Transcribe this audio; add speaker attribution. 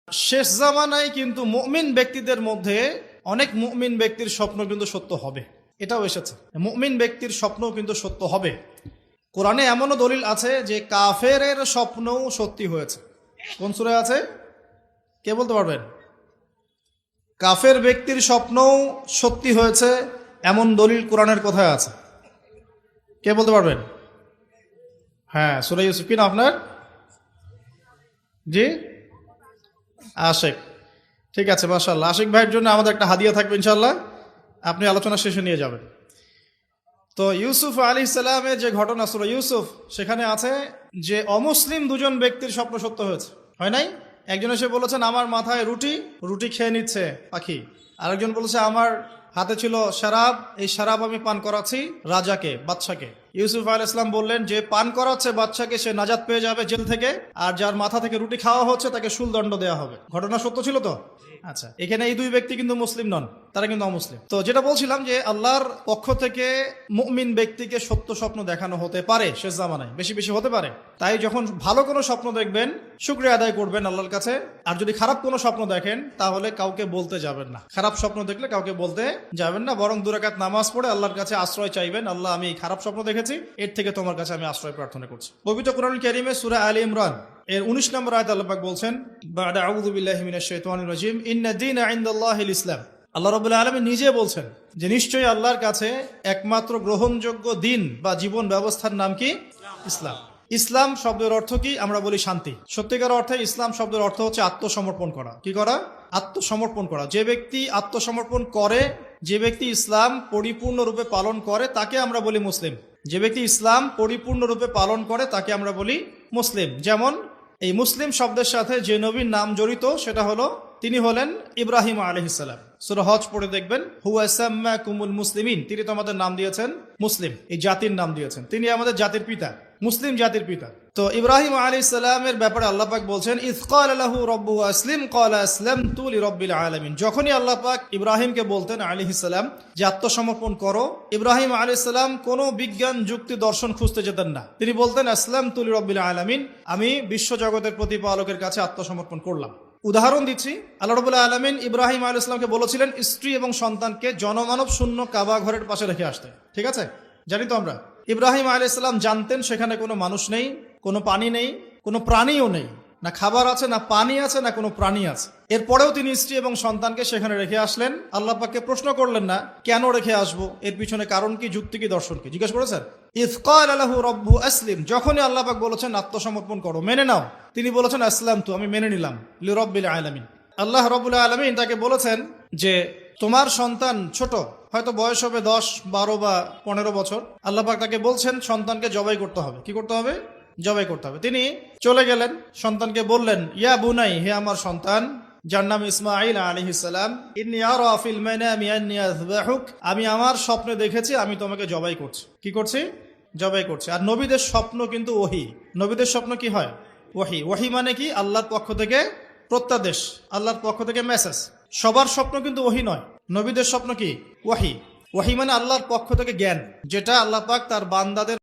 Speaker 1: শেষ জামানায় কিন্তু মুমিন ব্যক্তিদের মধ্যে অনেক মুমিন ব্যক্তির স্বপ্ন কিন্তু সত্য হবে, এটাও এসেছে। মুমিন ব্যক্তির স্বপ্নও কিন্তু সত্য হবে। কোরআনে এমনও দলিল আছে যে কাফেরের স্বপ্নও সত্যি হয়েছে। কোন সূরায় আছে কে বলতে পারবেন? কাফের ব্যক্তির স্বপ্নও সত্যি হয়েছে এমন দলিল কোরআনের কোথায় আছে? কে বলতে পারবেন? হ্যাঁ, সূরা ইউসুফ। কি না আপনার? জি, আশিক। ঠিক আছে, মাশাআল্লাহ। আশিক ভাইয়ের জন্য আমাদের একটা হাদিয়া থাকবে ইনশাআল্লাহ, আপনি আলোচনা শেষে নিয়ে যাবেন। তো ইউসুফ আলাইহিস সালামের যে ঘটনা সূরা ইউসুফ, সেখানে আছে যে অমুসলিম দুজন ব্যক্তির স্বপ্ন সত্য হয়েছে। হয় নাই? একজন এসে বলেছেন আমার মাথায় রুটি, রুটি খেয়ে নিচ্ছে পাখি। আরেকজন বলেছে আমার হাতে ছিল শরাব, এই শরাব আমি পান করাচ্ছি রাজাকে, বাদশাকে। ইউসুফ আলাইহিস সালাম বললেন যে পান করাচ্ছে বাদশাকে সে নাজাত পেয়ে যাবে জেল থেকে, আর যার মাথা থেকে রুটি খাওয়া হচ্ছে তাকে শুলদণ্ড দেওয়া হবে। ঘটনা সত্য ছিল তো? আচ্ছা, এখানে এই দুই ব্যক্তি কিন্তু মুসলিম নন, তারা কিন্তু অমুসলিম। তো যেটা বলছিলাম যে আল্লাহর পক্ষ থেকে মুমিন ব্যক্তিকে সত্য স্বপ্ন দেখানো হতে পারে শেষ জামানায়, বেশি বেশি হতে পারে। তাই যখন ভালো কোনো স্বপ্ন দেখবেন শুকরিয়া আদায় করবেন আল্লাহর কাছে। আর যদি খারাপ কোনো স্বপ্ন দেখেন তাহলে কাউকে বলতে যাবেন না। খারাপ স্বপ্ন দেখলে কাউকে বলতে যাবেন না, বরং 2 রাকাত নামাজ পড়ে আল্লাহর কাছে আশ্রয় চাইবেন। আল্লাহ, আমি এই খারাপ স্বপ্ন দেখেছি, এর থেকে তোমার কাছে আমি আশ্রয় প্রার্থনা করছি। পবিত্র কোরআনুল কারীমে সূরা আলে ইমরান এর 19 নম্বর আয়াতে আল্লাহ পাক বলছেন, বা'দা আউযু বিল্লাহি মিনাশ শাইতানির রাজিম, ইন্না দীনা ইনদাল্লাহিল ইসলাম। আল্লাহ রাব্বুল আলামিন নিজে বলছেন যে নিশ্চয়ই আল্লাহর কাছে একমাত্র গ্রহণযোগ্য দিন বা জীবন ব্যবস্থার নাম কি? ইসলাম। ইসলাম শব্দের অর্থ কি? আমরা বলি শান্তি। সত্যিকার অর্থে ইসলাম শব্দের অর্থ হচ্ছে আত্মসমর্পণ করা। কি করা? আত্মসমর্পণ করা। যে ব্যক্তি আত্মসমর্পণ করে, যে ব্যক্তি ইসলাম পরিপূর্ণরূপে পালন করে, তাকে আমরা বলি মুসলিম। যে ব্যক্তি ইসলাম পরিপূর্ণরূপে পালন করে তাকে আমরা বলি মুসলিম। যেমন এই মুসলিম শব্দের সাথে যে নবীর নাম জড়িত সেটা হলো, তিনি হলেন ইব্রাহিম আলাইহিস সালাম। সূরা হজ পড়ে দেখবেন, হুয়া সাম্মাকুমুল মুসলিমিন, তিনি তো আমাদের নাম দিয়েছেন মুসলিম, এই জাতির নাম দিয়েছেন। তিনি আমাদের জাতির পিতা, মুসলিম জাতির পিতা। তো ইব্রাহিম আলাইহিস সালামের ব্যাপারে আল্লাহ পাক বলছেন, ইয ক্বালা লাহু রাব্বুহু আসলিম ক্বালা আসলামতু লিরাব্বিল আলামিন। যখনই আল্লাহ পাক ইব্রাহিমকে বলতেন আলাইহিস সালাম যে আত্মসমর্পণ করো, ইব্রাহিম আলাইহিস সালাম কোনো বিজ্ঞান যুক্তি দর্শন খুঁজতে যেতেন না। তিনি বলতেন আসলামতু লিরাব্বিল আলামিন, আমি বিশ্ব জগতের প্রতিপালকের কাছে আত্মসমর্পণ করলাম। উদাহরণ দিচ্ছি, আল্লাহ রাব্বুল আলামিন ইব্রাহিম আলাইহিস সালামকে বলেছিলেন স্ত্রী এবং সন্তানকে জনমানব শূন্য কাবা ঘরের পাশে রেখে আসতে। ঠিক আছে, জানি তো আমরা। ইব্রাহিম আলাইহিস সালাম জানতেন সেখানে কোনো মানুষ নেই, কোনো পানি নেই, কোনো প্রাণীও নেই, না খাবার আছে, না পানি আছে, না কোনো প্রাণী আছে। এরপরেও তিনি স্ত্রী এবং সন্তানকে সেখানে রেখে আসলেন। আল্লাহ পাককে প্রশ্ন করলেন না কেন রেখে আসবো, এর পিছনে কারণ কি, যুক্তি কি, দর্শন কি, জিজ্ঞেস করেছেন। ইয ক্বালা লাহু রাব্বুহু আসলিম, যখনই আল্লাহ পাক বলেছেন আত্মসমর্পণ করো, মেনে নাও, তিনি বলেছেন আসলামতু, আমি মেনে নিলাম, লিরাব্বিল আলামিন। আল্লাহ রাব্বুল আলামিন তাকে বলেছেন যে তোমার সন্তান ছোট, হয়তো বয়স হবে 10, 12 বা 15 বছর। আল্লাহ পাক তাকে বলছেন সন্তানকে জবাই করতে হবে। কি করতে হবে? জবাই করতে হবে। তিনি চলে গেলেন, সন্তানকে বললেন, ইয়া বুনাই, হে আমার সন্তান, যার নাম ইসমাঈল আলাইহিস সালাম, ইন্নী আরা ফিল মানামি আন্নী আযবাহুক, আমি আমার স্বপ্নে দেখেছি আমি তোমাকে জবাই করছি। কি করছি? জবাই করছি। আর নবীদের স্বপ্ন কিন্তু ওহী। নবীদের স্বপ্ন কি হয়? ওহী। ওহী মানে কি? আল্লাহর পক্ষ থেকে প্রত্যাদেশ, আল্লাহর পক্ষ থেকে মেসেজ। সবার স্বপ্ন কিন্তু ওহী নয়। নবীদের স্বপ্ন কি? ওহী। ওহী মানে আল্লাহর পক্ষ থেকে জ্ঞান, যেটা আল্লাহ পাক তার বান্দাদের